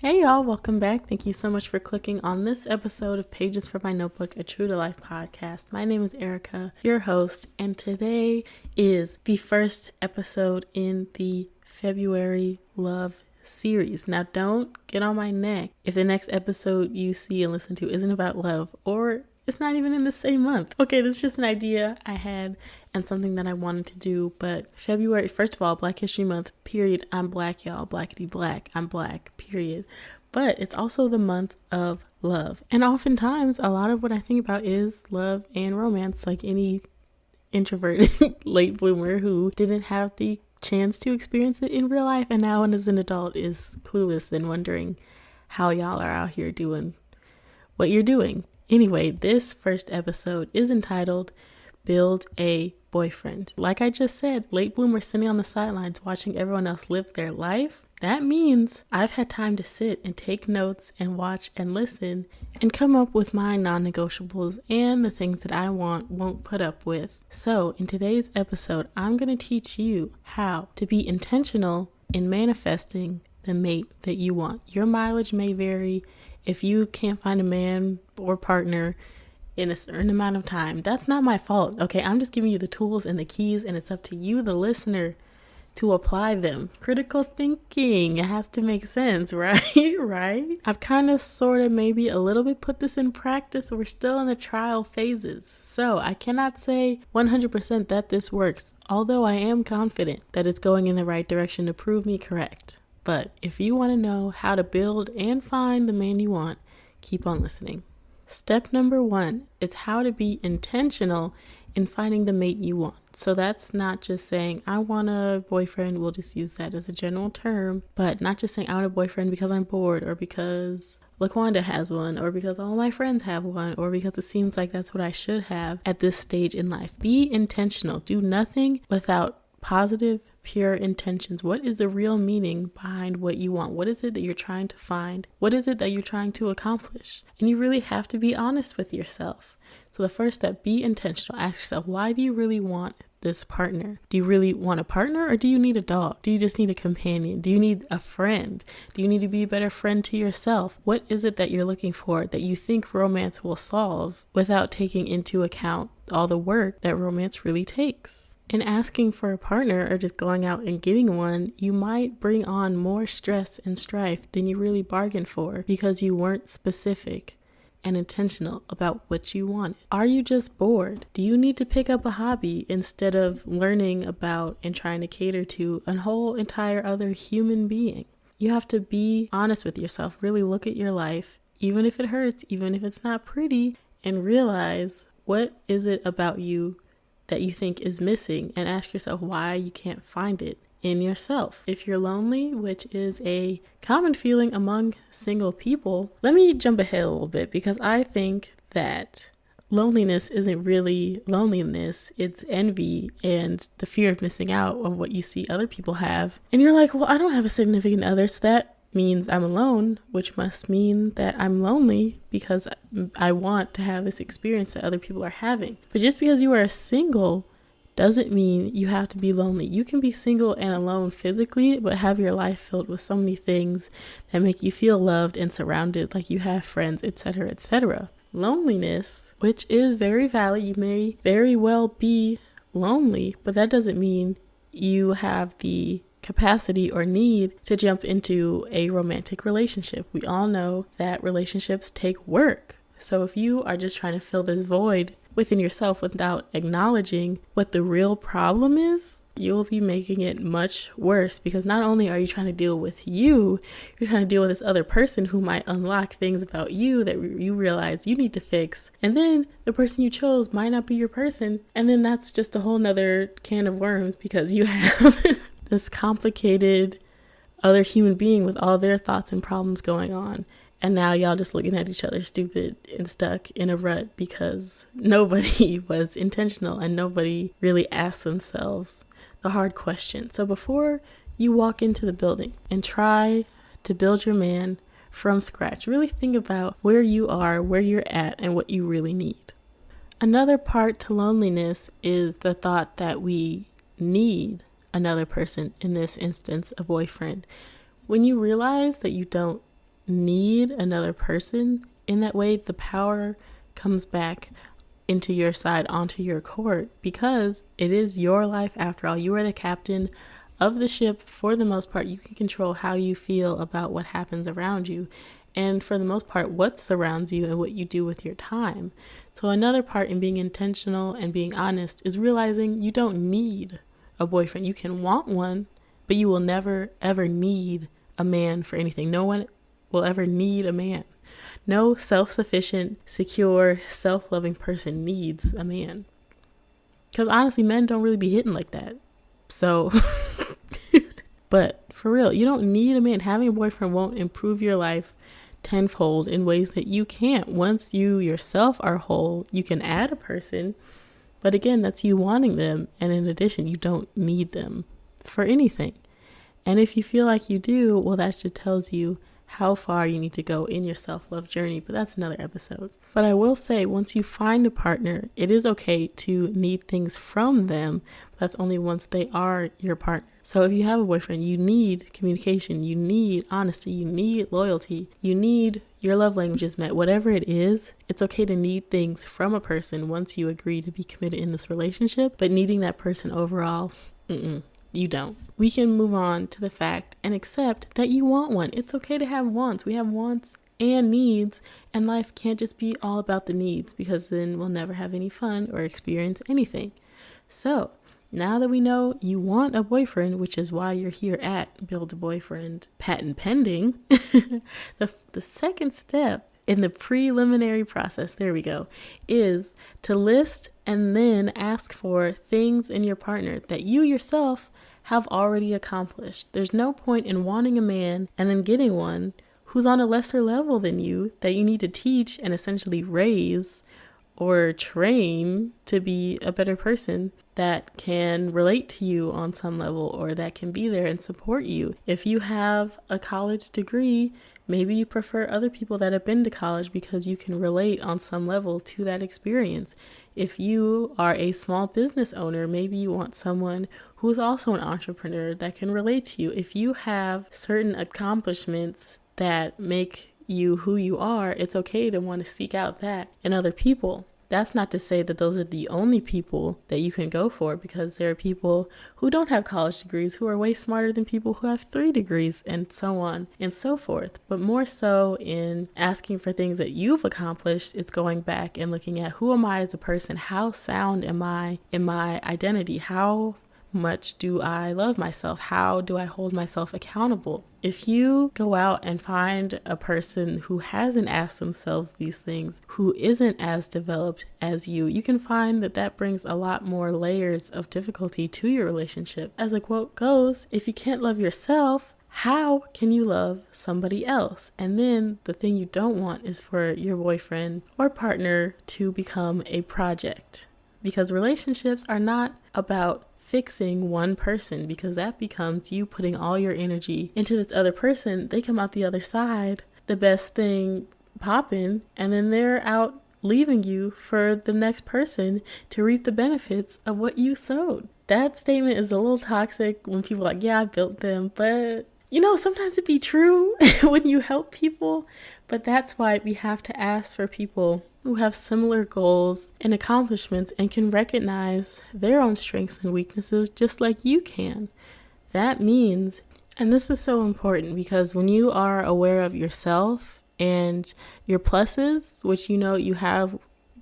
Hey y'all, welcome back. Thank you so much for clicking on this episode of Pages from My Notebook, a True to Life podcast. My name is Erica, your host, and today is the first episode in the February Love series. Now, don't get on my neck if the next episode you see and listen to isn't about love, or it's not even in the same month. Okay, this is just an idea I had and something that I wanted to do. But February, first of all, Black History Month, period. I'm Black, y'all. Blackity black. I'm Black, period. But it's also the month of love. And oftentimes, a lot of what I think about is love and romance, like any introverted late bloomer who didn't have the chance to experience it in real life and now as an adult is clueless and wondering how y'all are out here doing what you're doing. Anyway, this first episode is entitled Build a Boyfriend. Like I just said, late bloomers sitting on the sidelines watching everyone else live their life. That means I've had time to sit and take notes and watch and listen and come up with my non-negotiables and the things that I won't put up with. So in today's episode, I'm going to teach you how to be intentional in manifesting the mate that you want. Your mileage may vary. If you can't find a man or partner in a certain amount of time, that's not my fault, okay? I'm just giving you the tools and the keys, and it's up to you, the listener, to apply them. Critical thinking, it has to make sense, right? Right? I've kind of, sort of, maybe a little bit put this in practice. We're still in the trial phases, so I cannot say 100% that this works, although I am confident that it's going in the right direction to prove me correct. But if you want to know how to build and find the man you want, keep on listening. Step number 1 is how to be intentional in finding the mate you want. So that's not just saying, I want a boyfriend. We'll just use that as a general term, but not just saying I want a boyfriend because I'm bored or because LaQuanda has one or because all my friends have one or because it seems like that's what I should have at this stage in life. Be intentional. Do nothing without positive, pure intentions. What is the real meaning behind what you want? What is it that you're trying to find? What is it that you're trying to accomplish? And you really have to be honest with yourself. So the first step, be intentional. Ask yourself, why do you really want this partner? Do you really want a partner, or do you need a dog? Do you just need a companion? Do you need a friend? Do you need to be a better friend to yourself? What is it that you're looking for that you think romance will solve without taking into account all the work that romance really takes? In asking for a partner or just going out and getting one, you might bring on more stress and strife than you really bargained for because you weren't specific and intentional about what you wanted. Are you just bored? Do you need to pick up a hobby instead of learning about and trying to cater to a whole entire other human being? You have to be honest with yourself, really look at your life, even if it hurts, even if it's not pretty, and realize what is it about you that you think is missing, and ask yourself why you can't find it in yourself. If you're lonely, which is a common feeling among single people, let me jump ahead a little bit because I think that loneliness isn't really loneliness. It's envy and the fear of missing out on what you see other people have. And you're like, well, I don't have a significant other, so that means I'm alone, which must mean that I'm lonely because I want to have this experience that other people are having. But just because you are single doesn't mean you have to be lonely. You can be single and alone physically, but have your life filled with so many things that make you feel loved and surrounded, like you have friends, etc., etc. Loneliness, which is very valid, you may very well be lonely, but that doesn't mean you have the capacity or need to jump into a romantic relationship. We all know that relationships take work. So if you are just trying to fill this void within yourself without acknowledging what the real problem is, you will be making it much worse, because not only are you trying to deal with you, you're trying to deal with this other person who might unlock things about you that you realize you need to fix. And then the person you chose might not be your person. And then that's just a whole nother can of worms, because you have this complicated other human being with all their thoughts and problems going on. And now y'all just looking at each other stupid and stuck in a rut because nobody was intentional and nobody really asked themselves the hard question. So before you walk into the building and try to build your man from scratch. Really think about where you are, where you're at, and what you really need. Another part to loneliness is the thought that we need another person, in this instance, a boyfriend. When you realize that you don't need another person in that way, the power comes back into your side, onto your court, because it is your life after all. You are the captain of the ship for the most part. You can control how you feel about what happens around you, and for the most part, what surrounds you and what you do with your time. So another part in being intentional and being honest is realizing you don't need a boyfriend. You can want one, but you will never ever need a man for anything. No one will ever need a man. No self-sufficient, secure, self-loving person needs a man. Because honestly, men don't really be hitting like that. So, but for real, you don't need a man. Having a boyfriend won't improve your life tenfold in ways that you can't. Once you yourself are whole, you can add a person. But again, that's you wanting them. And in addition, you don't need them for anything. And if you feel like you do, well, that just tells you how far you need to go in your self-love journey, but that's another episode. But I will say, once you find a partner, it is okay to need things from them, but that's only once they are your partner. So if you have a boyfriend, you need communication, you need honesty, you need loyalty, you need your love languages met. Whatever it is, it's okay to need things from a person once you agree to be committed in this relationship, but needing that person overall, you don't. We can move on to the fact and accept that you want one. It's okay to have wants. We have wants and needs, and life can't just be all about the needs, because then we'll never have any fun or experience anything. So now that we know you want a boyfriend, which is why you're here at Build a Boyfriend, patent pending, the second step in the preliminary process, there we go, is to list and then ask for things in your partner that you yourself have already accomplished. There's no point in wanting a man and then getting one who's on a lesser level than you, that you need to teach and essentially raise or train to be a better person that can relate to you on some level, or that can be there and support you. If you have a college degree, maybe you prefer other people that have been to college because you can relate on some level to that experience. If you are a small business owner, maybe you want someone who is also an entrepreneur that can relate to you. If you have certain accomplishments that make you who you are, it's okay to want to seek out that in other people. That's not to say that those are the only people that you can go for, because there are people who don't have college degrees who are way smarter than people who have 3 degrees, and so on and so forth. But more so in asking for things that you've accomplished, it's going back and looking at, who am I as a person? How sound am I in my identity? How much do I love myself? How do I hold myself accountable? If you go out and find a person who hasn't asked themselves these things, who isn't as developed as you can find that that brings a lot more layers of difficulty to your relationship. As the quote goes, if you can't love yourself, how can you love somebody else? And then the thing you don't want is for your boyfriend or partner to become a project, because relationships are not about fixing one person, because that becomes you putting all your energy into this other person. They come out the other side, the best thing popping, and then they're out leaving you for the next person to reap the benefits of what you sowed. That statement is a little toxic when people are like, yeah, I built them, but sometimes it be true when you help people. But that's why we have to ask for people who have similar goals and accomplishments and can recognize their own strengths and weaknesses just like you can. That means, and this is so important, because when you are aware of yourself and your pluses, which you have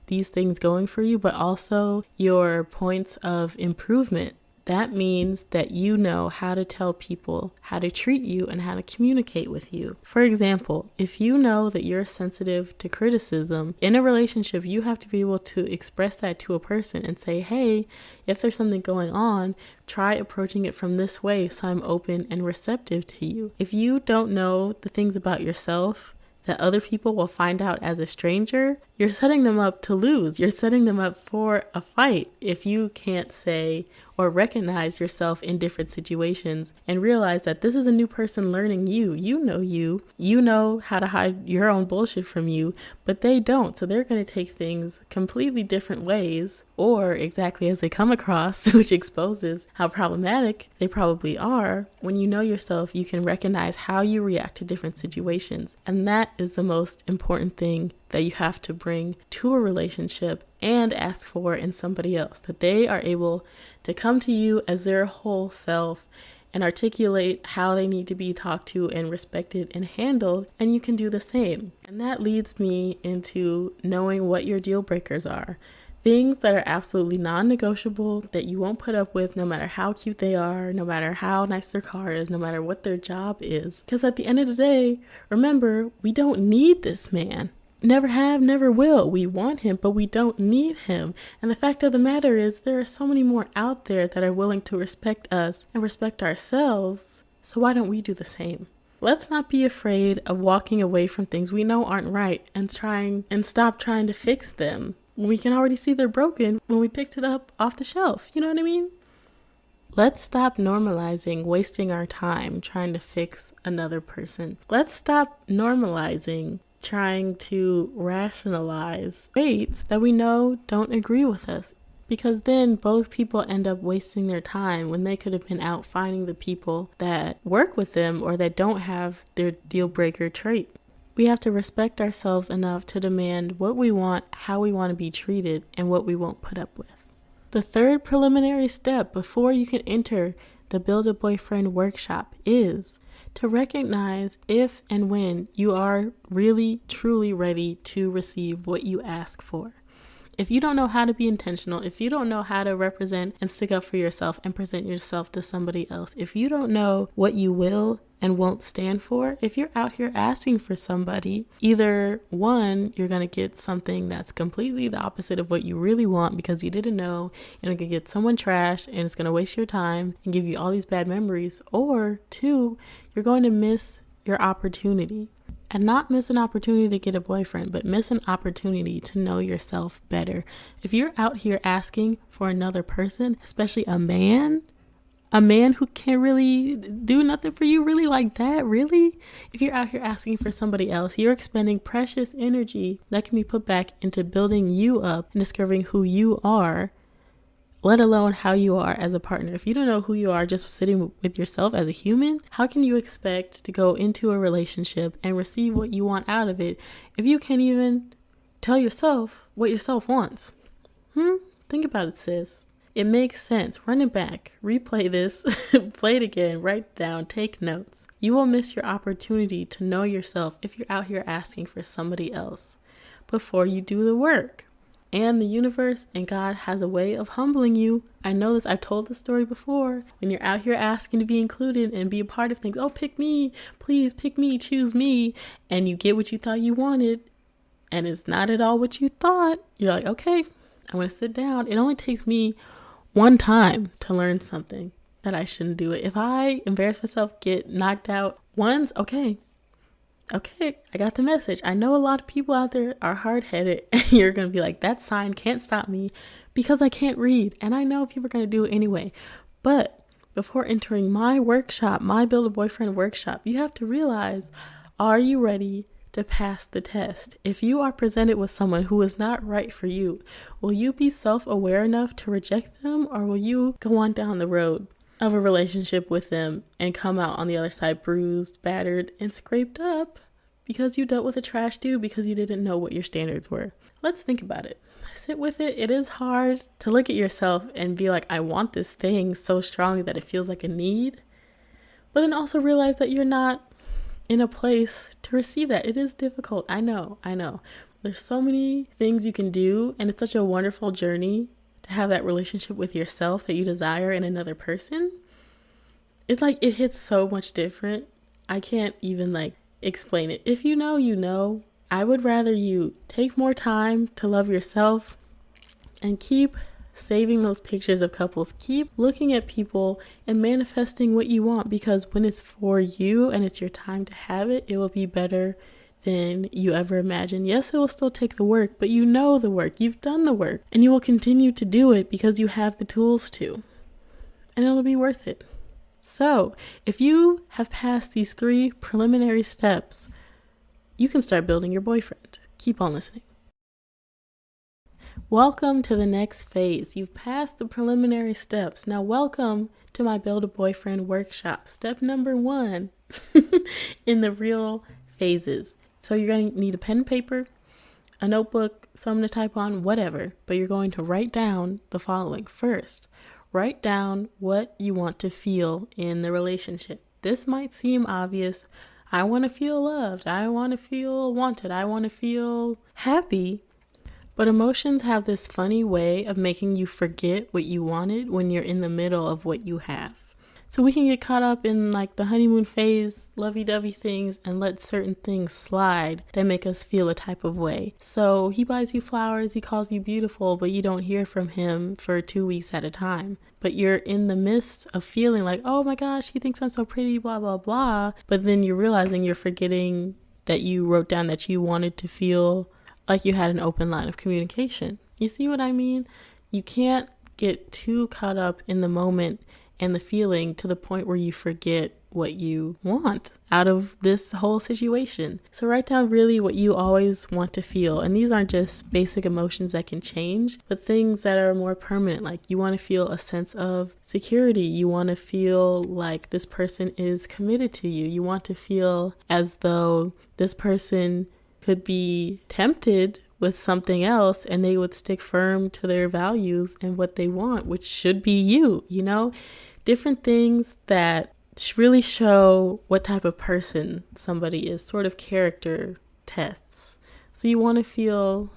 these things going for you, but also your points of improvement, that means that you know how to tell people how to treat you and how to communicate with you. For example, if you know that you're sensitive to criticism in a relationship, you have to be able to express that to a person and say, hey, if there's something going on, try approaching it from this way so I'm open and receptive to you. If you don't know the things about yourself that other people will find out as a stranger, you're setting them up to lose. You're setting them up for a fight if you can't say or recognize yourself in different situations and realize that this is a new person learning you. You know how to hide your own bullshit from you, but they don't. So they're going to take things completely different ways or exactly as they come across, which exposes how problematic they probably are. When you know yourself, you can recognize how you react to different situations. And that is the most important thing that you have to bring to a relationship and ask for in somebody else, that they are able to come to you as their whole self and articulate how they need to be talked to and respected and handled, and you can do the same. And that leads me into knowing what your deal breakers are. Things that are absolutely non-negotiable that you won't put up with no matter how cute they are, no matter how nice their car is, no matter what their job is. Because at the end of the day, remember, we don't need this man. Never have, never will. We want him, but we don't need him. And the fact of the matter is there are so many more out there that are willing to respect us and respect ourselves. So why don't we do the same? Let's not be afraid of walking away from things we know aren't right and stop trying to fix them when we can already see they're broken when we picked it up off the shelf. You know what I mean? Let's stop normalizing wasting our time trying to fix another person. Let's stop normalizing trying to rationalize traits that we know don't agree with us, because then both people end up wasting their time when they could have been out finding the people that work with them or that don't have their deal breaker trait. We have to respect ourselves enough to demand what we want, how we want to be treated, and what we won't put up with. The third preliminary step before you can enter the Build a Boyfriend workshop is to recognize if and when you are really, truly ready to receive what you ask for. If you don't know how to be intentional, if you don't know how to represent and stick up for yourself and present yourself to somebody else, if you don't know what you will and won't stand for, if you're out here asking for somebody, either one, you're going to get something that's completely the opposite of what you really want because you didn't know, and you're going to get someone trash and it's going to waste your time and give you all these bad memories, or two, you're going to miss your opportunity. And not miss an opportunity to get a boyfriend, but miss an opportunity to know yourself better. If you're out here asking for another person, especially a man who can't really do nothing for you really like that, really? If you're out here asking for somebody else, you're expending precious energy that can be put back into building you up and discovering who you are, let alone how you are as a partner. If you don't know who you are just sitting with yourself as a human, how can you expect to go into a relationship and receive what you want out of it if you can't even tell yourself what yourself wants? Think about it, sis. It makes sense. Run it back. Replay this. Play it again. Write it down. Take notes. You will miss your opportunity to know yourself if you're out here asking for somebody else before you do the work. And the universe and God has a way of humbling you. I know this. I've told this story before. When you're out here asking to be included and be a part of things, oh, pick me, please pick me, choose me. And you get what you thought you wanted. And it's not at all what you thought. You're like, okay, I'm going to sit down. It only takes me one time to learn something that I shouldn't do it. If I embarrass myself, get knocked out once, okay, I got the message. I know a lot of people out there are hard-headed and you're going to be like, that sign can't stop me because I can't read. And I know people are going to do it anyway. But before entering my workshop, my Build a Boyfriend workshop, you have to realize, are you ready to pass the test? If you are presented with someone who is not right for you, will you be self-aware enough to reject them, or will you go on down the road of a relationship with them and come out on the other side bruised, battered, and scraped up because you dealt with a trash dude because you didn't know what your standards were? Let's think about it. Sit with it. It is hard to look at yourself and be like, I want this thing so strongly that it feels like a need, but then also realize that you're not in a place to receive that. It is difficult. I know. There's so many things you can do, and it's such a wonderful journey to have that relationship with yourself that you desire in another person. It's like it hits so much different. I can't even explain it. If you know, you know. I would rather you take more time to love yourself and keep saving those pictures of couples. Keep looking at people and manifesting what you want, because when it's for you and it's your time to have it, it will be better than you ever imagined. Yes, it will still take the work, but you know the work, you've done the work, and you will continue to do it because you have the tools to, and it'll be worth it. So if you have passed these 3 preliminary steps, you can start building your boyfriend. Keep on listening. Welcome to the next phase. You've passed the preliminary steps. Now welcome to my Build a Boyfriend workshop. Step number 1 in the real phases. So you're going to need a pen and paper, a notebook, something to type on, whatever. But you're going to write down the following. First, write down what you want to feel in the relationship. This might seem obvious. I want to feel loved. I want to feel wanted. I want to feel happy. But emotions have this funny way of making you forget what you wanted when you're in the middle of what you have. So we can get caught up in like the honeymoon phase, lovey-dovey things, and let certain things slide that make us feel a type of way. So he buys you flowers, he calls you beautiful, but you don't hear from him for 2 weeks at a time. But you're in the midst of feeling like, oh my gosh, he thinks I'm so pretty, blah, blah, blah. But then you're realizing you're forgetting that you wrote down that you wanted to feel like you had an open line of communication. You see what I mean? You can't get too caught up in the moment and the feeling to the point where you forget what you want out of this whole situation. So write down really what you always want to feel. And these aren't just basic emotions that can change, but things that are more permanent. Like you want to feel a sense of security. You want to feel like this person is committed to you. You want to feel as though this person could be tempted with something else and they would stick firm to their values and what they want, which should be you, you know? Different things that really show what type of person somebody is, sort of character tests. So you want to feel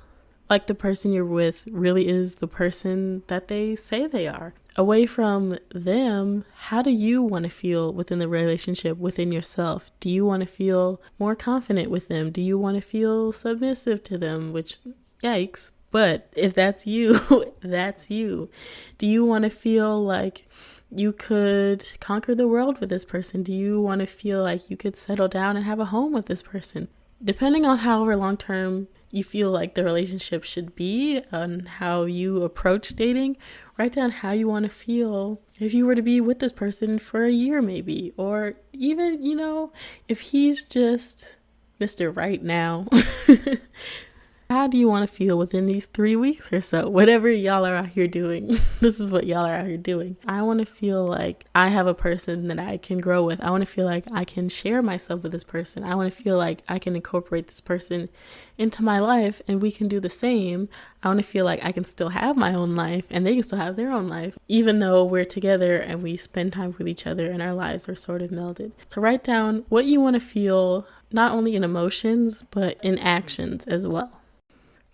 like the person you're with really is the person that they say they are. Away from them, how do you want to feel within the relationship, within yourself? Do you want to feel more confident with them? Do you want to feel submissive to them? Which, yikes. But if that's you, that's you. Do you want to feel like you could conquer the world with this person? Do you want to feel like you could settle down and have a home with this person? Depending on however long-term you feel like the relationship should be and how you approach dating, write down how you want to feel if you were to be with this person for a year maybe, or even, you know, if he's just Mr. Right Now. How do you want to feel within these 3 weeks or so? Whatever y'all are out here doing, this is what y'all are out here doing. I want to feel like I have a person that I can grow with. I want to feel like I can share myself with this person. I want to feel like I can incorporate this person into my life and we can do the same. I want to feel like I can still have my own life and they can still have their own life, even though we're together and we spend time with each other and our lives are sort of melded. So write down what you want to feel, not only in emotions, but in actions as well.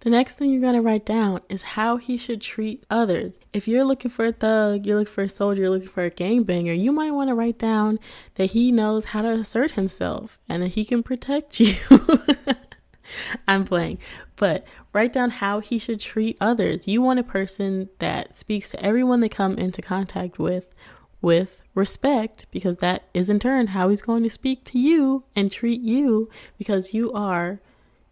The next thing you're going to write down is how he should treat others. If you're looking for a thug, you're looking for a soldier, you're looking for a gangbanger, you might want to write down that he knows how to assert himself and that he can protect you. I'm playing, but write down how he should treat others. You want a person that speaks to everyone they come into contact with respect, because that is in turn how he's going to speak to you and treat you, because you are,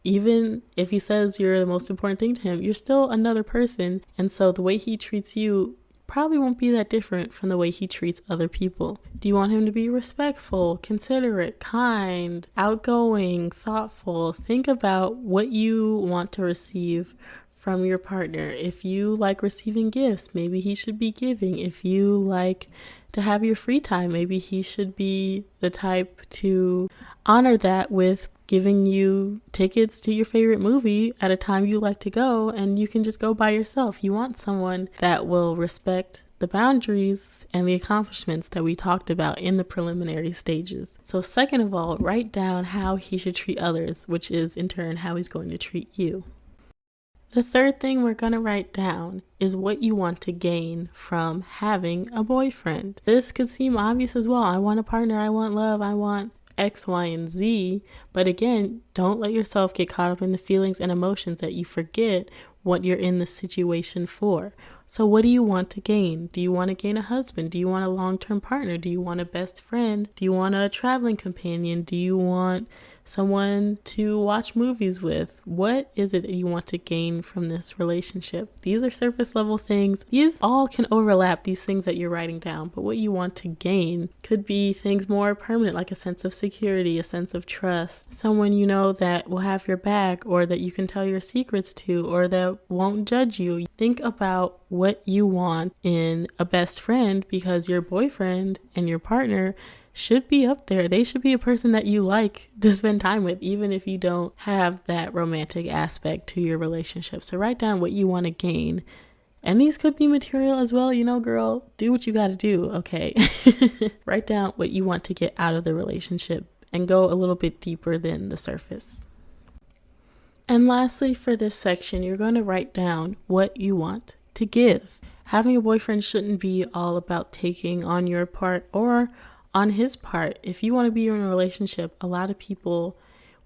even if he says you're the most important thing to him, you're still another person. And so the way he treats you probably won't be that different from the way he treats other people. Do you want him to be respectful, considerate, kind, outgoing, thoughtful? Think about what you want to receive from your partner. If you like receiving gifts, maybe he should be giving. If you like to have your free time, maybe he should be the type to honor that with giving you tickets to your favorite movie at a time you like to go, and you can just go by yourself. You want someone that will respect the boundaries and the accomplishments that we talked about in the preliminary stages. So second of all, write down how he should treat others, which is in turn how he's going to treat you. The third thing we're going to write down is what you want to gain from having a boyfriend. This could seem obvious as well. I want a partner, I want love, I want X, Y, and Z. But again, don't let yourself get caught up in the feelings and emotions that you forget what you're in the situation for. So what do you want to gain? Do you want to gain a husband? Do you want a long-term partner? Do you want a best friend? Do you want a traveling companion? Do you want someone to watch movies with. What is it that you want to gain from this relationship? These are surface level things. These all can overlap, these things that you're writing down, but what you want to gain could be things more permanent, like a sense of security, a sense of trust, someone you know that will have your back, or that you can tell your secrets to, or that won't judge you. Think about what you want in a best friend, because your boyfriend and your partner should be up there. They should be a person that you like to spend time with, even if you don't have that romantic aspect to your relationship. So write down what you want to gain. And these could be material as well. Girl, do what you got to do, okay? Write down what you want to get out of the relationship and go a little bit deeper than the surface. And lastly, for this section, you're going to write down what you want to give. Having a boyfriend shouldn't be all about taking on your part or on his part. If you want to be in a relationship, a lot of people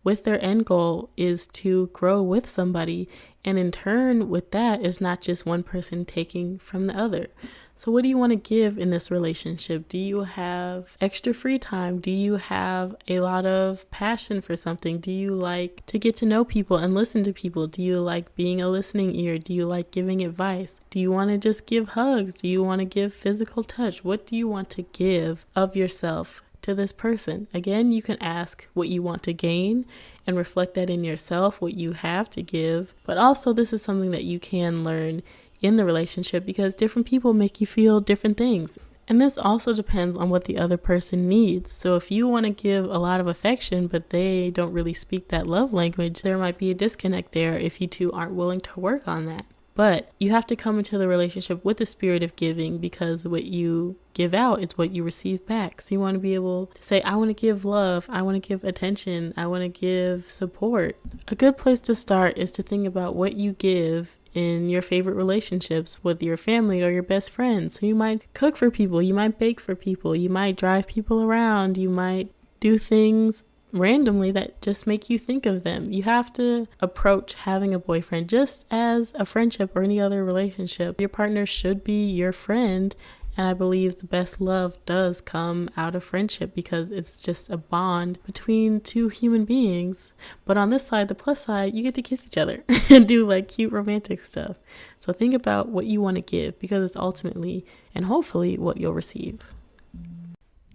with their end goal is to grow with somebody, and in turn with that is not just one person taking from the other. So what do you want to give in this relationship? Do you have extra free time? Do you have a lot of passion for something? Do you like to get to know people and listen to people? Do you like being a listening ear? Do you like giving advice? Do you want to just give hugs? Do you want to give physical touch? What do you want to give of yourself to this person? Again, you can ask what you want to gain and reflect that in yourself, what you have to give. But also, this is something that you can learn in the relationship, because different people make you feel different things. And this also depends on what the other person needs. So if you want to give a lot of affection, but they don't really speak that love language, there might be a disconnect there if you two aren't willing to work on that. But you have to come into the relationship with the spirit of giving, because what you give out is what you receive back. So you want to be able to say, I want to give love, I want to give attention, I want to give support. A good place to start is to think about what you give in your favorite relationships with your family or your best friends. So you might cook for people, you might bake for people, you might drive people around, you might do things randomly that just make you think of them. You have to approach having a boyfriend just as a friendship or any other relationship. Your partner should be your friend, and I believe the best love does come out of friendship, because it's just a bond between two human beings. But on this side, the plus side, you get to kiss each other and do like cute romantic stuff. So think about what you want to give, because it's ultimately and hopefully what you'll receive.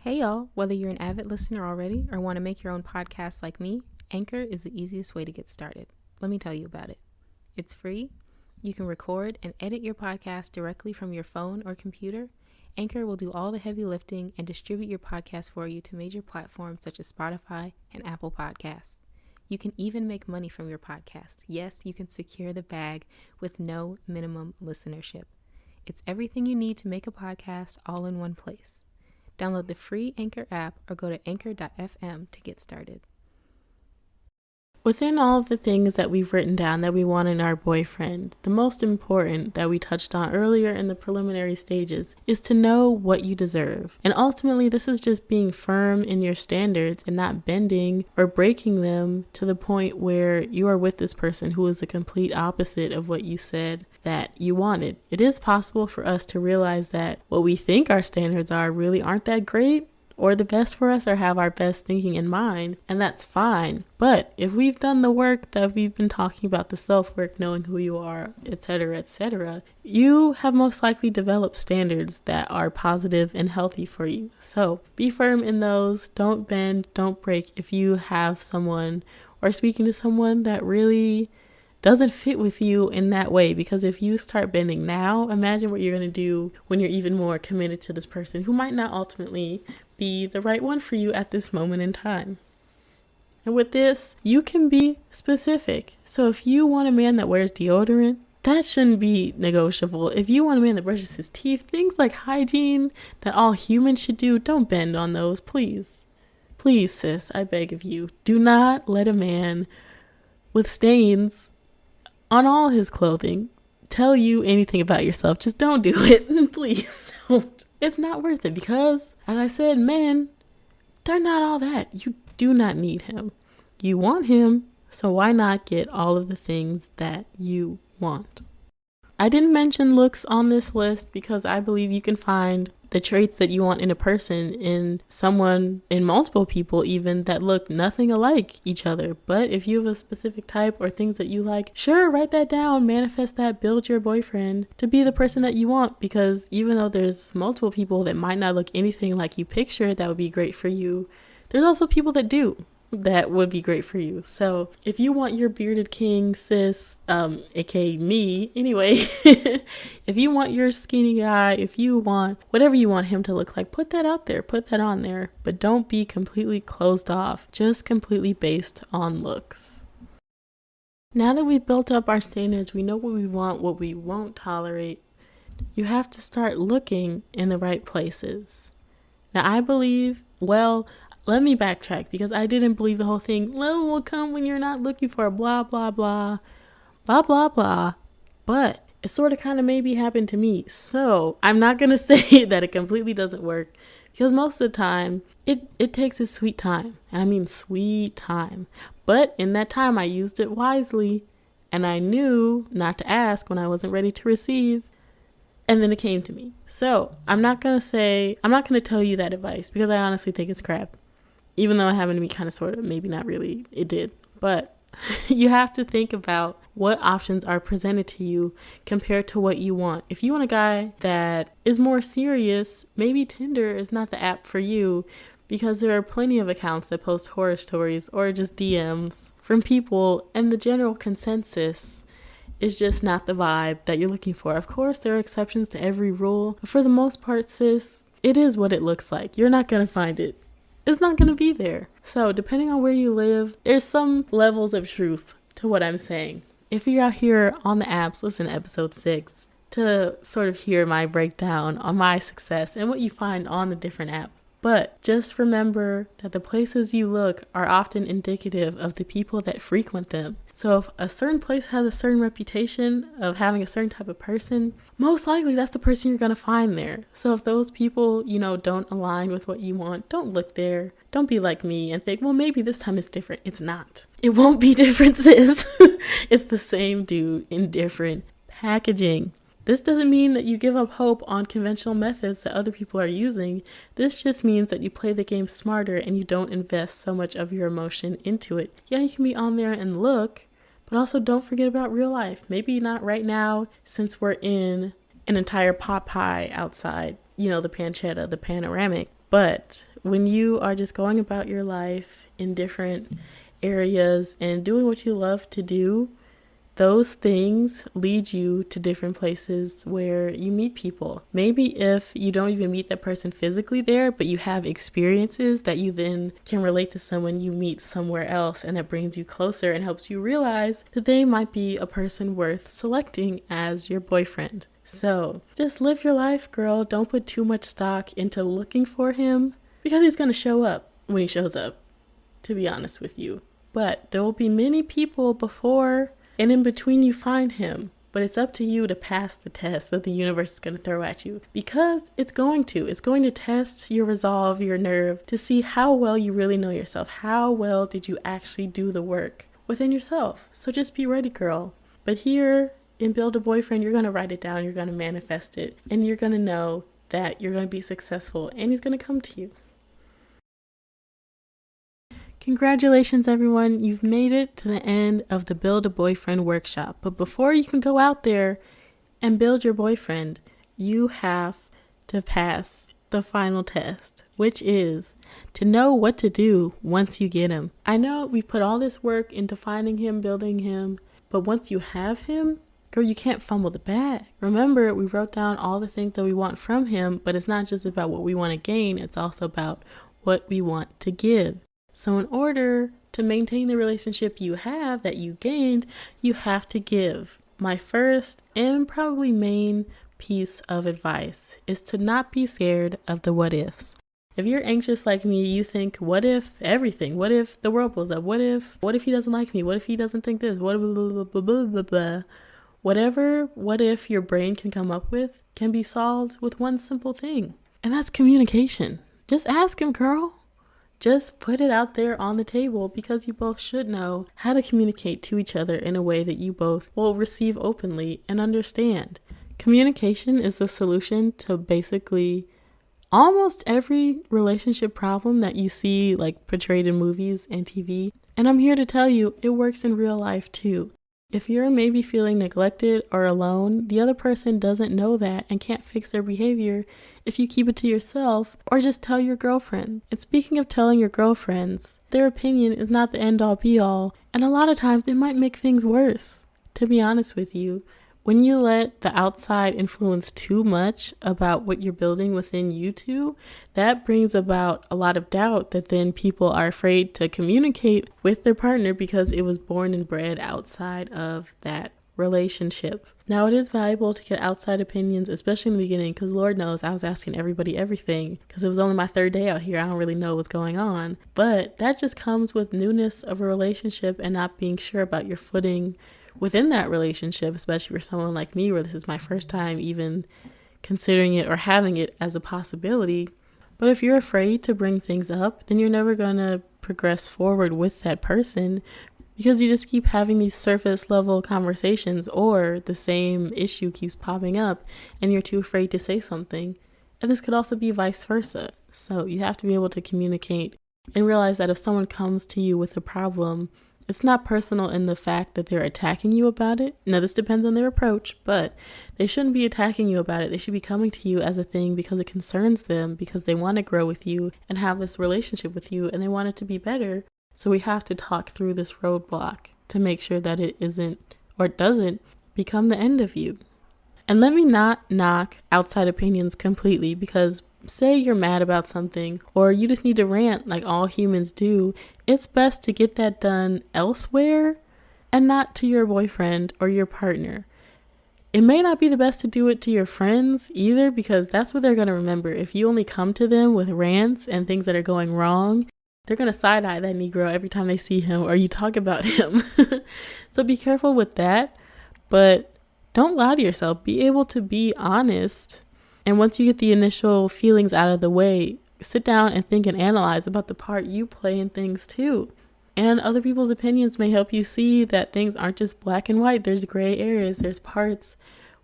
Hey y'all, whether you're an avid listener already or want to make your own podcast like me, Anchor is the easiest way to get started. Let me tell you about it. It's free. You can record and edit your podcast directly from your phone or computer. Anchor will do all the heavy lifting and distribute your podcast for you to major platforms such as Spotify and Apple Podcasts. You can even make money from your podcast. Yes, you can secure the bag with no minimum listenership. It's everything you need to make a podcast all in one place. Download the free Anchor app or go to anchor.fm to get started. Within all of the things that we've written down that we want in our boyfriend, the most important that we touched on earlier in the preliminary stages is to know what you deserve. And ultimately, this is just being firm in your standards and not bending or breaking them to the point where you are with this person who is the complete opposite of what you said that you wanted. It is possible for us to realize that what we think our standards are really aren't that great or the best for us, or have our best thinking in mind, and that's fine. But if we've done the work that we've been talking about, the self-work, knowing who you are, etc., you have most likely developed standards that are positive and healthy for you. So be firm in those. Don't bend, don't break if you have someone or speaking to someone that really doesn't fit with you in that way, because if you start bending now, imagine what you're going to do when you're even more committed to this person who might not ultimately be the right one for you at this moment in time. And with this, you can be specific. So if you want a man that wears deodorant, that shouldn't be negotiable. If you want a man that brushes his teeth, things like hygiene that all humans should do, don't bend on those, please. Please, sis, I beg of you, do not let a man with stains on all his clothing tell you anything about yourself. Just don't do it. Please don't. It's not worth it, because, as I said, men, they're not all that. You do not need him. You want him, so why not get all of the things that you want? I didn't mention looks on this list because I believe you can find the traits that you want in a person, in someone, in multiple people even, that look nothing alike each other. But if you have a specific type or things that you like, sure, write that down, manifest that, build your boyfriend to be the person that you want, because even though there's multiple people that might not look anything like you picture that would be great for you, there's also people that do, that would be great for you. So if you want your bearded king, sis, aka me anyway, if you want your skinny guy, if you want whatever you want him to look like, put that out there, put that on there, but don't be completely closed off, just completely based on looks. Now that we've built up our standards, we know what we want, what we won't tolerate, you have to start looking in the right places. Now I believe, let me backtrack, because I didn't believe the whole thing. Love will come when you're not looking for blah, blah, blah, blah, blah, blah. But it sort of kind of maybe happened to me. So I'm not going to say that it completely doesn't work, because most of the time it takes its sweet time. And I mean sweet time. But in that time I used it wisely, and I knew not to ask when I wasn't ready to receive. And then it came to me. So I'm not going to tell you that advice, because I honestly think it's crap. Even though it happened to me kind of, sort of, maybe not really, it did. But you have to think about what options are presented to you compared to what you want. If you want a guy that is more serious, maybe Tinder is not the app for you, because there are plenty of accounts that post horror stories or just DMs from people, and the general consensus is just not the vibe that you're looking for. Of course, there are exceptions to every rule, but for the most part, sis, it is what it looks like. You're not going to find it. It's not going to be there. So depending on where you live, there's some levels of truth to what I'm saying. If you're out here on the apps, listen to episode 6 to sort of hear my breakdown on my success and what you find on the different apps. But just remember that the places you look are often indicative of the people that frequent them. So if a certain place has a certain reputation of having a certain type of person, most likely that's the person you're going to find there. So if those people, don't align with what you want, don't look there. Don't be like me and think, well, maybe this time it's different. It's not. It won't be different, sis. It's the same dude in different packaging. This doesn't mean that you give up hope on conventional methods that other people are using. This just means that you play the game smarter and you don't invest so much of your emotion into it. Yeah, you can be on there and look, but also don't forget about real life. Maybe not right now, since we're in an entire pot pie outside, the pancetta, the panoramic. But when you are just going about your life in different areas and doing what you love to do, those things lead you to different places where you meet people. Maybe if you don't even meet that person physically there, but you have experiences that you then can relate to someone you meet somewhere else, and that brings you closer and helps you realize that they might be a person worth selecting as your boyfriend. So just live your life, girl. Don't put too much stock into looking for him, because he's going to show up when he shows up, to be honest with you. But there will be many people before and in between you find him, but it's up to you to pass the test that the universe is going to throw at you, because it's going to test your resolve, your nerve, to see how well you really know yourself. How well did you actually do the work within yourself? So just be ready, girl. But here in Build a Boyfriend, you're going to write it down, you're going to manifest it, and you're going to know that you're going to be successful, and he's going to come to you. Congratulations, everyone. You've made it to the end of the Build a Boyfriend workshop. But before you can go out there and build your boyfriend, you have to pass the final test, which is to know what to do once you get him. I know we put all this work into finding him, building him, but once you have him, girl, you can't fumble the bag. Remember, we wrote down all the things that we want from him, but it's not just about what we want to gain, it's also about what we want to give. So in order to maintain the relationship you have that you gained, you have to give. My first and probably main piece of advice is to not be scared of the what ifs. If you're anxious like me, you think, what if everything? What if the world blows up? What if he doesn't like me? What if he doesn't think this? What blah, blah, blah, blah, blah, blah. Whatever what if your brain can come up with can be solved with one simple thing. And that's communication. Just ask him, girl. Just put it out there on the table, because you both should know how to communicate to each other in a way that you both will receive openly and understand. Communication is the solution to basically almost every relationship problem that you see like portrayed in movies and TV. And I'm here to tell you, it works in real life too. If you're maybe feeling neglected or alone, the other person doesn't know that and can't fix their behavior if you keep it to yourself or just tell your girlfriend. And speaking of telling your girlfriends, their opinion is not the end all be all, and a lot of times it might make things worse. To be honest with you, when you let the outside influence too much about what you're building within you two, that brings about a lot of doubt that then people are afraid to communicate with their partner because it was born and bred outside of that relationship. Now, it is valuable to get outside opinions, especially in the beginning, because Lord knows I was asking everybody everything because it was only my third day out here. I don't really know what's going on. But that just comes with newness of a relationship and not being sure about your footing within that relationship, especially for someone like me where this is my first time even considering it or having it as a possibility. But if you're afraid to bring things up, then you're never going to progress forward with that person because you just keep having these surface level conversations or the same issue keeps popping up and you're too afraid to say something. And this could also be vice versa. So you have to be able to communicate and realize that if someone comes to you with a problem, it's not personal in the fact that they're attacking you about it. Now, this depends on their approach, but they shouldn't be attacking you about it. They should be coming to you as a thing because it concerns them, because they want to grow with you and have this relationship with you, and they want it to be better. So we have to talk through this roadblock to make sure that it isn't or doesn't become the end of you. And let me not knock outside opinions completely, because say you're mad about something or you just need to rant like all humans do, it's best to get that done elsewhere and not to your boyfriend or your partner. It may not be the best to do it to your friends either, because that's what they're going to remember. If you only come to them with rants and things that are going wrong, they're going to side-eye that Negro every time they see him or you talk about him. So be careful with that, but don't lie to yourself. Be able to be honest. And once you get the initial feelings out of the way, sit down and think and analyze about the part you play in things too. And other people's opinions may help you see that things aren't just black and white. There's gray areas. There's parts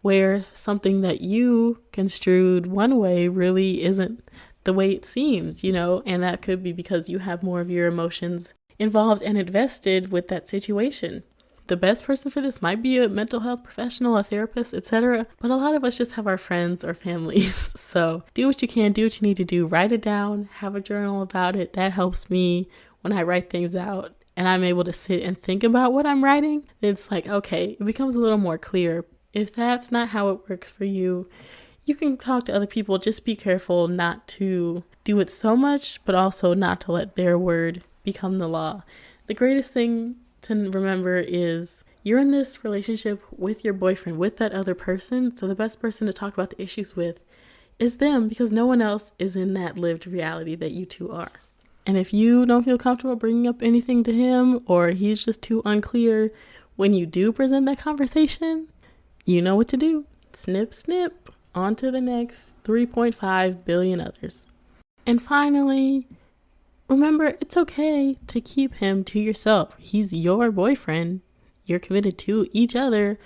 where something that you construed one way really isn't the way it seems, and that could be because you have more of your emotions involved and invested with that situation. The best person for this might be a mental health professional, a therapist, etc. But a lot of us just have our friends or families. So do what you can, do what you need to do. Write it down, have a journal about it. That helps me when I write things out and I'm able to sit and think about what I'm writing. It's like, okay, it becomes a little more clear. If that's not how it works for you, you can talk to other people. Just be careful not to do it so much, but also not to let their word become the law. The greatest thing to remember is you're in this relationship with your boyfriend, with that other person. So the best person to talk about the issues with is them, because no one else is in that lived reality that you two are. And if you don't feel comfortable bringing up anything to him, or he's just too unclear when you do present that conversation, you know what to do. Snip, snip, on to the next 3.5 billion others. And finally, remember, it's okay to keep him to yourself. He's your boyfriend. You're committed to each other,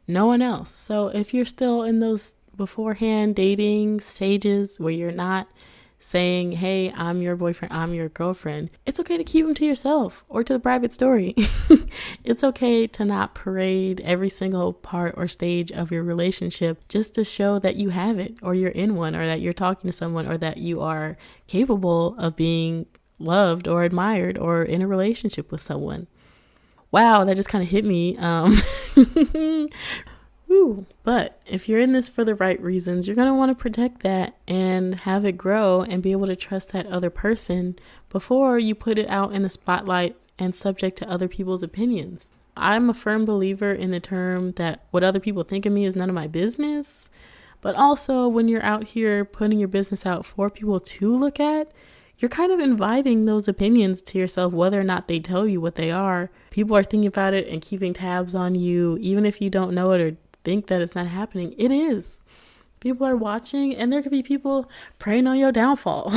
no one else. So if you're still in those beforehand dating stages where you're not saying, hey, I'm your boyfriend, I'm your girlfriend, it's okay to keep him to yourself or to the private story. It's okay to not parade every single part or stage of your relationship just to show that you have it, or you're in one, or that you're talking to someone, or that you are capable of being loved or admired or in a relationship with someone. Wow, that just kind of hit me. But if you're in this for the right reasons, you're going to want to protect that and have it grow and be able to trust that other person before you put it out in the spotlight and subject to other people's opinions. I'm a firm believer in the term that what other people think of me is none of my business. But also, when you're out here putting your business out for people to look at, you're kind of inviting those opinions to yourself, whether or not they tell you what they are. People are thinking about it and keeping tabs on you, even if you don't know it or think that it's not happening. It is. People are watching, and there could be people preying on your downfall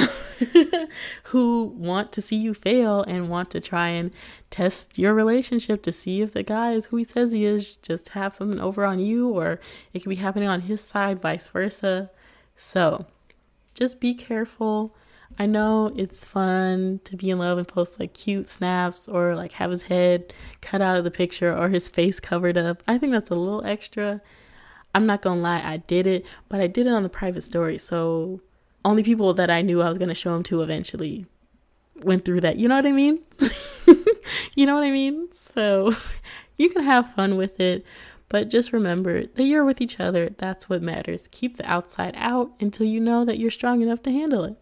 who want to see you fail and want to try and test your relationship to see if the guy is who he says he is, just have something over on you, or it could be happening on his side, vice versa. So just be careful. I know it's fun to be in love and post like cute snaps or like have his head cut out of the picture or his face covered up. I think that's a little extra. I'm not gonna lie, I did it, but I did it on the private story. So only people that I knew I was gonna show him to eventually went through that. You know what I mean? You know what I mean? So you can have fun with it, but just remember that you're with each other. That's what matters. Keep the outside out until you know that you're strong enough to handle it.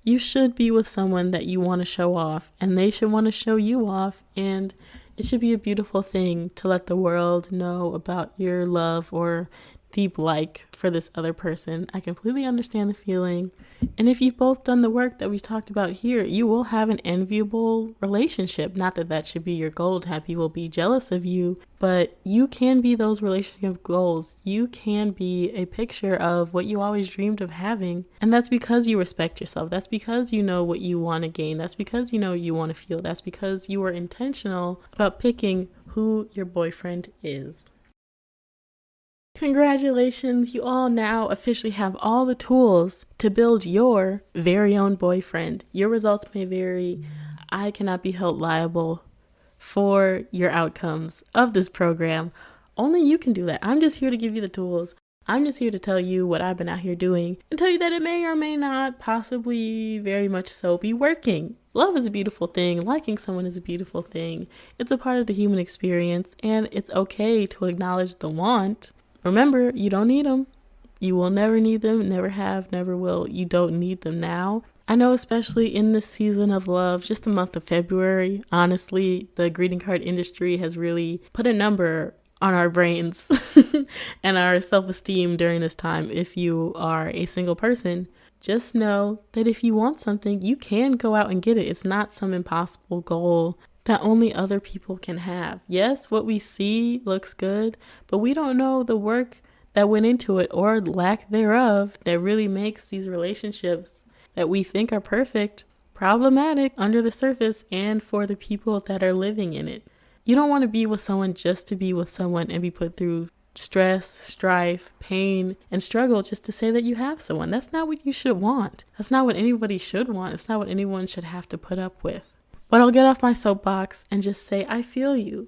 You should be with someone that you want to show off, and they should want to show you off, and it should be a beautiful thing to let the world know about your love or deep like for this other person. I completely understand the feeling. And if you've both done the work that we talked about here, you will have an enviable relationship. Not that that should be your goal, to have people be jealous of you, but you can be those relationship goals. You can be a picture of what you always dreamed of having. And that's because you respect yourself. That's because you know what you want to gain. That's because you know you want to feel. That's because you were intentional about picking who your boyfriend is. Congratulations, you all now officially have all the tools to build your very own boyfriend. Your results may vary. I cannot be held liable for your outcomes of this program. Only you can do that. I'm just here to give you the tools. I'm just here to tell you what I've been out here doing and tell you that it may or may not, possibly very much so, be working. Love is a beautiful thing. Liking someone is a beautiful thing. It's a part of the human experience, and it's okay to acknowledge the want. Remember, you don't need them. You will never need them, never have, never will. You don't need them now. I know, especially in this season of love, just the month of February, honestly, the greeting card industry has really put a number on our brains and our self-esteem during this time. If you are a single person, just know that if you want something, you can go out and get it. It's not some impossible goal that only other people can have. Yes, what we see looks good, but we don't know the work that went into it or lack thereof that really makes these relationships that we think are perfect problematic under the surface and for the people that are living in it. You don't want to be with someone just to be with someone and be put through stress, strife, pain, and struggle just to say that you have someone. That's not what you should want. That's not what anybody should want. It's not what anyone should have to put up with. But I'll get off my soapbox and just say, I feel you.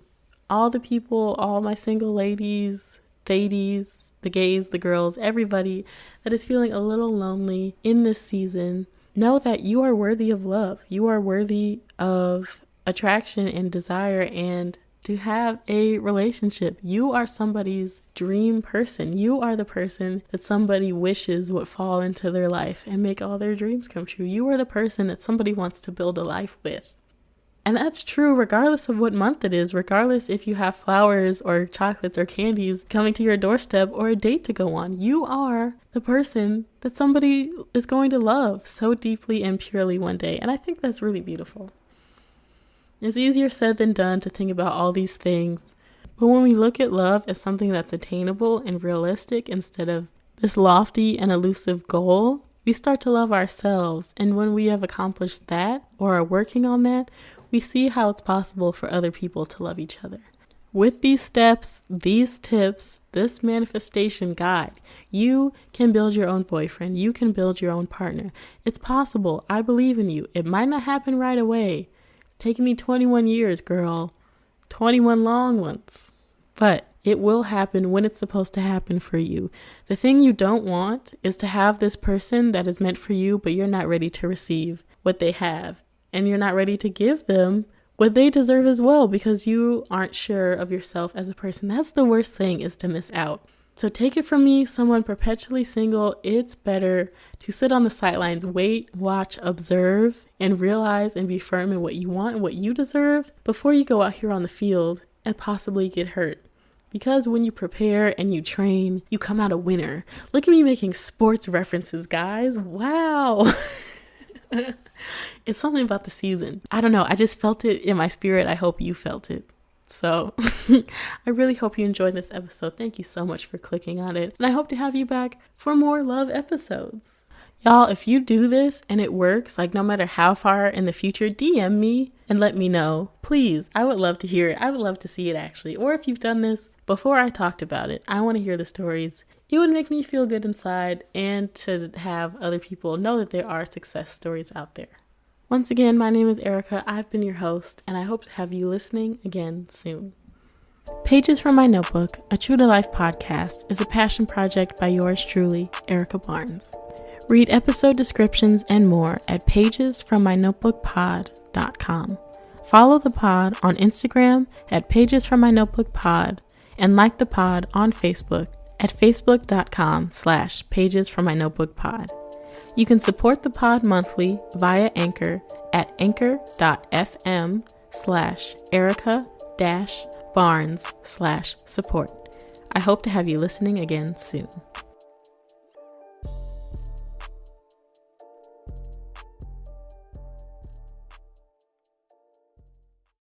All the people, all my single ladies, thadies, the gays, the girls, everybody that is feeling a little lonely in this season, know that you are worthy of love. You are worthy of attraction and desire and to have a relationship. You are somebody's dream person. You are the person that somebody wishes would fall into their life and make all their dreams come true. You are the person that somebody wants to build a life with. And that's true regardless of what month it is, regardless if you have flowers or chocolates or candies coming to your doorstep or a date to go on. You are the person that somebody is going to love so deeply and purely one day. And I think that's really beautiful. It's easier said than done to think about all these things. But when we look at love as something that's attainable and realistic instead of this lofty and elusive goal, we start to love ourselves. And when we have accomplished that or are working on that, we see how it's possible for other people to love each other. With these steps, these tips, this manifestation guide, you can build your own boyfriend. You can build your own partner. It's possible. I believe in you. It might not happen right away. It's taken me 21 years, girl. 21 long ones. But it will happen when it's supposed to happen for you. The thing you don't want is to have this person that is meant for you, but you're not ready to receive what they have. And you're not ready to give them what they deserve as well because you aren't sure of yourself as a person. That's the worst thing, is to miss out. So take it from me, someone perpetually single, it's better to sit on the sidelines, wait, watch, observe, and realize and be firm in what you want and what you deserve before you go out here on the field and possibly get hurt. Because when you prepare and you train, you come out a winner. Look at me making sports references, guys. Wow. It's something about the season. I don't know. I just felt it in my spirit. I hope you felt it. So I really hope you enjoyed this episode. Thank you so much for clicking on it. And I hope to have you back for more love episodes. Y'all, if you do this and it works, like no matter how far in the future, DM me and let me know. Please, I would love to hear it. I would love to see it actually. Or if you've done this before I talked about it, I want to hear the stories. It would make me feel good inside and to have other people know that there are success stories out there. Once again, my name is Erica. I've been your host, and I hope to have you listening again soon. Pages from My Notebook, a True to Life podcast, is a passion project by yours truly, Erica Barnes. Read episode descriptions and more at pagesfrommynotebookpod.com. Follow the pod on Instagram at pagesfrommynotebookpod and like the pod on Facebook at facebook.com/pagesfrommynotebookpod. You can support the pod monthly via Anchor at anchor.fm/Erica-Barnes/support. I hope to have you listening again soon.